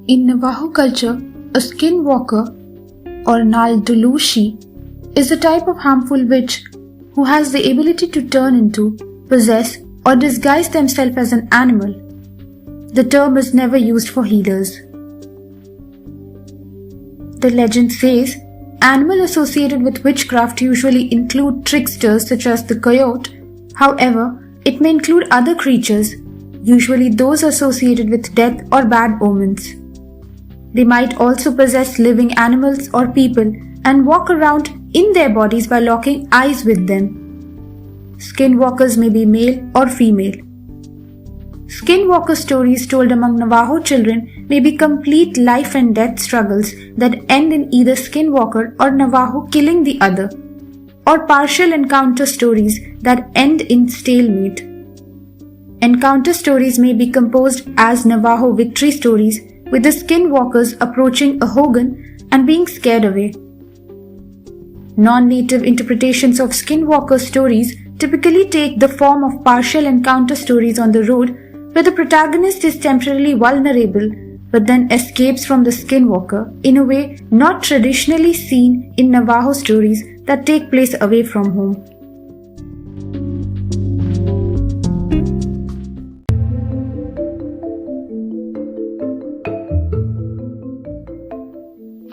In Navajo culture, a skinwalker or Naldulushi is a type of harmful witch who has the ability to turn into, possess, or disguise themselves as an animal. The term is never used for healers. The legend says animals associated with witchcraft usually include tricksters such as the coyote. However, it may include other creatures, usually those associated with death or bad omens. They might also possess living animals or people and walk around in their bodies by locking eyes with them. Skinwalkers may be male or female. Skinwalker stories told among Navajo children may be complete life and death struggles that end in either Skinwalker or Navajo killing the other, or partial encounter stories that end in stalemate. Encounter stories may be composed as Navajo victory stories, with the skinwalkers approaching a hogan and being scared away. Non-native interpretations of skinwalker stories typically take the form of partial encounter stories on the road, where the protagonist is temporarily vulnerable but then escapes from the skinwalker in a way not traditionally seen in Navajo stories that take place away from home.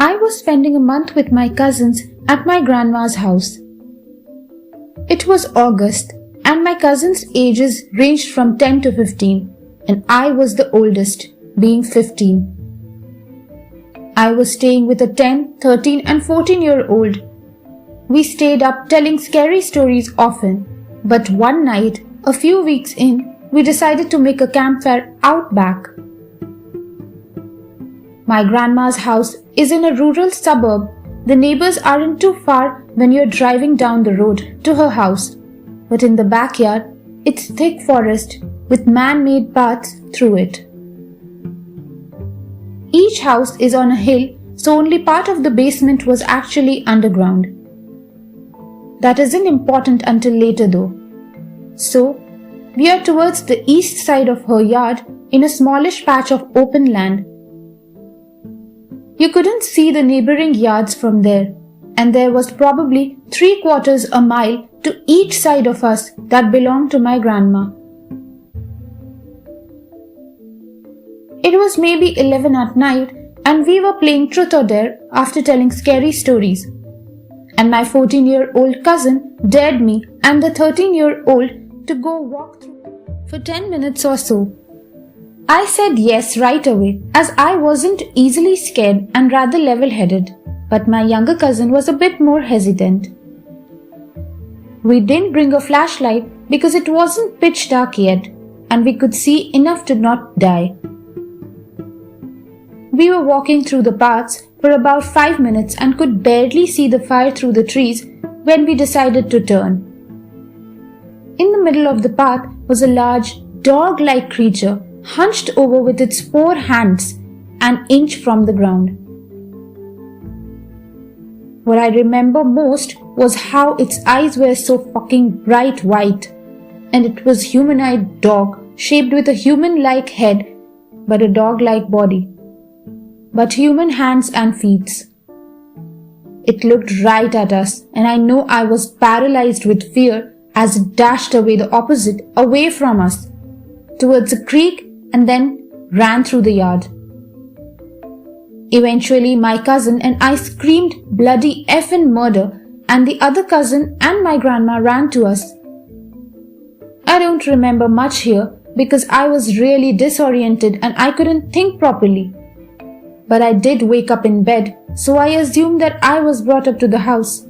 I was spending a month with my cousins at my grandma's house. It was August and my cousins' ages ranged from 10 to 15 and I was the oldest, being 15. I was staying with a 10, 13 and 14-year-old. We stayed up telling scary stories often, but one night, a few weeks in, we decided to make a campfire out back. My grandma's house is in a rural suburb. The neighbors aren't too far when you're driving down the road to her house, but in the backyard, it's thick forest with man-made paths through it. Each house is on a hill, so only part of the basement was actually underground. That isn't important until later though. So, we are towards the east side of her yard in a smallish patch of open land. You couldn't see the neighboring yards from there, and there was probably 3/4 a mile to each side of us that belonged to my grandma. It was maybe 11 at night and we were playing truth or dare after telling scary stories. And my 14-year-old cousin dared me and the 13-year-old to go walk through for 10 minutes or so. I said yes right away as I wasn't easily scared and rather level-headed, but my younger cousin was a bit more hesitant. We didn't bring a flashlight because it wasn't pitch dark yet and we could see enough to not die. We were walking through the paths for about 5 minutes and could barely see the fire through the trees when we decided to turn. In the middle of the path was a large, dog-like creature hunched over with its 4 hands an inch from the ground. What I remember most was how its eyes were so fucking bright white, and it was human-eyed dog shaped with a human-like head but a dog-like body, but human hands and feet. It looked right at us and I know I was paralyzed with fear as it dashed away the opposite, away from us, towards a creek and then ran through the yard. Eventually my cousin and I screamed bloody effing murder and the other cousin and my grandma ran to us. I don't remember much here because I was really disoriented and I couldn't think properly. But I did wake up in bed, so I assumed that I was brought up to the house.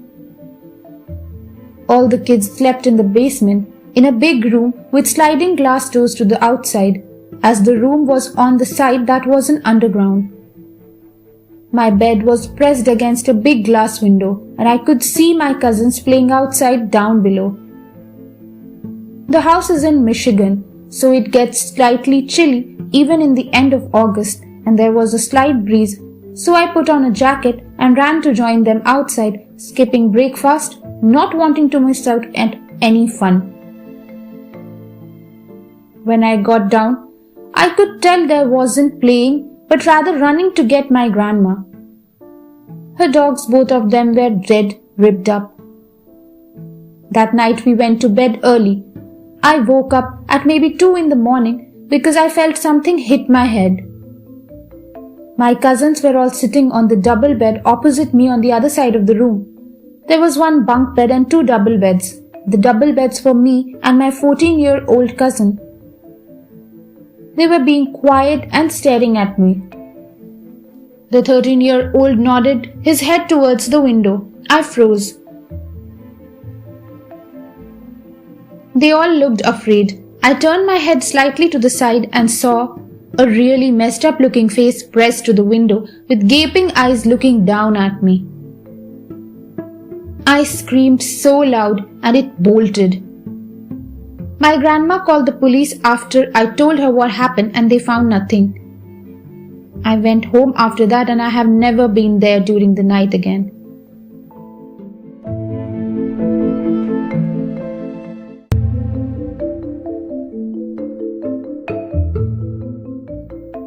All the kids slept in the basement, in a big room with sliding glass doors to the outside, as the room was on the side that wasn't underground. My bed was pressed against a big glass window, and I could see my cousins playing outside down below. The house is in Michigan, so it gets slightly chilly even in the end of August, and there was a slight breeze, so I put on a jacket and ran to join them outside, skipping breakfast, not wanting to miss out at any fun. When I got down, I could tell there wasn't playing, but rather running to get my grandma. Her dogs, both of them, were dead, ripped up. That night we went to bed early. I woke up at maybe 2 in the morning because I felt something hit my head. My cousins were all sitting on the double bed opposite me on the other side of the room. There was one bunk bed and 2 double beds. The double beds for me and my 14-year-old cousin. They were being quiet and staring at me. The 13-year-old nodded his head towards the window. I froze. They all looked afraid. I turned my head slightly to the side and saw a really messed up looking face pressed to the window with gaping eyes looking down at me. I screamed so loud and it bolted. My grandma called the police after I told her what happened and they found nothing. I went home after that and I have never been there during the night again.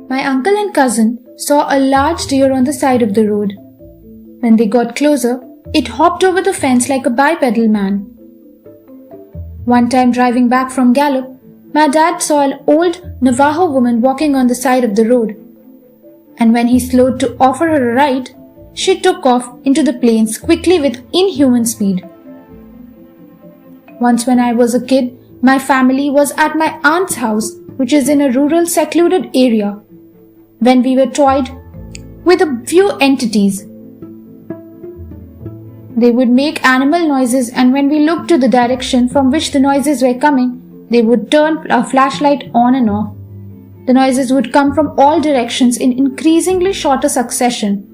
My uncle and cousin saw a large deer on the side of the road. When they got closer, it hopped over the fence like a bipedal man. One time driving back from Gallup, my dad saw an old Navajo woman walking on the side of the road. And when he slowed to offer her a ride, she took off into the plains quickly with inhuman speed. Once when I was a kid, my family was at my aunt's house, which is in a rural secluded area. When we were toyed with a few entities. They would make animal noises, and when we looked to the direction from which the noises were coming, they would turn a flashlight on and off. The noises would come from all directions in increasingly shorter succession.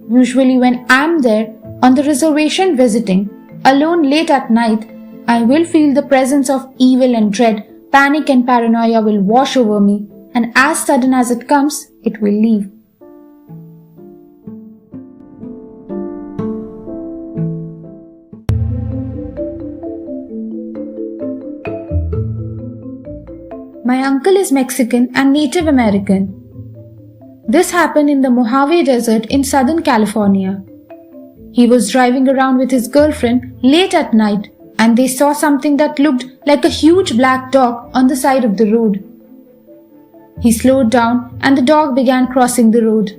Usually when I am there on the reservation visiting, alone late at night, I will feel the presence of evil and dread. Panic and paranoia will wash over me, and as sudden as it comes, it will leave. My uncle is Mexican and Native American. This happened in the Mojave Desert in Southern California. He was driving around with his girlfriend late at night and they saw something that looked like a huge black dog on the side of the road. He slowed down and the dog began crossing the road.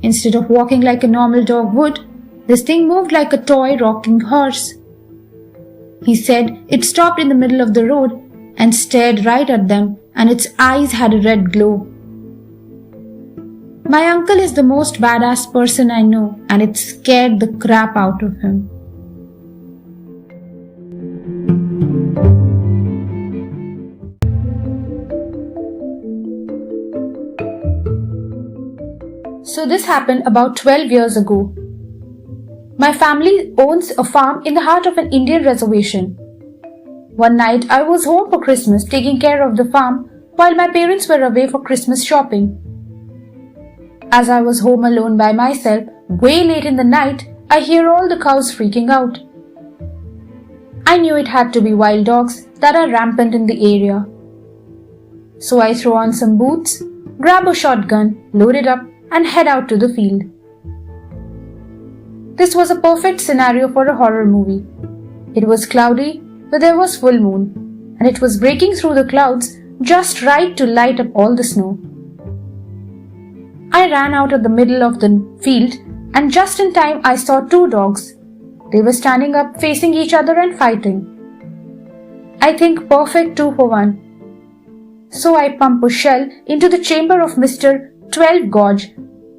Instead of walking like a normal dog would, this thing moved like a toy rocking horse. He said it stopped in the middle of the road and stared right at them, and its eyes had a red glow. My uncle is the most badass person I know, and it scared the crap out of him. So this happened about 12 years ago. My family owns a farm in the heart of an Indian reservation. One night I was home for Christmas taking care of the farm while my parents were away for Christmas shopping. As I was home alone by myself, way late in the night, I hear all the cows freaking out. I knew it had to be wild dogs that are rampant in the area. So I throw on some boots, grab a shotgun, load it up, and head out to the field. This was a perfect scenario for a horror movie. It was cloudy, but there was full moon, and it was breaking through the clouds just right to light up all the snow. I ran out of the middle of the field, and just in time I saw 2 dogs. They were standing up facing each other and fighting. I think perfect 2 for 1. So I pump a shell into the chamber of Mr. 12 Gauge,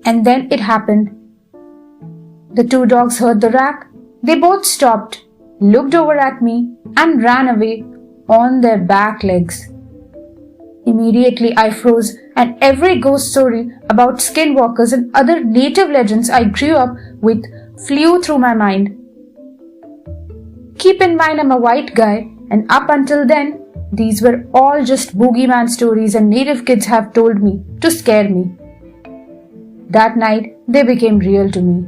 and then it happened. The 2 dogs heard the rack. They both stopped, looked over at me, and ran away on their back legs. Immediately I froze, and every ghost story about Skinwalkers and other native legends I grew up with flew through my mind. Keep in mind I'm a white guy, and up until then, these were all just boogeyman stories and native kids have told me to scare me. That night, they became real to me.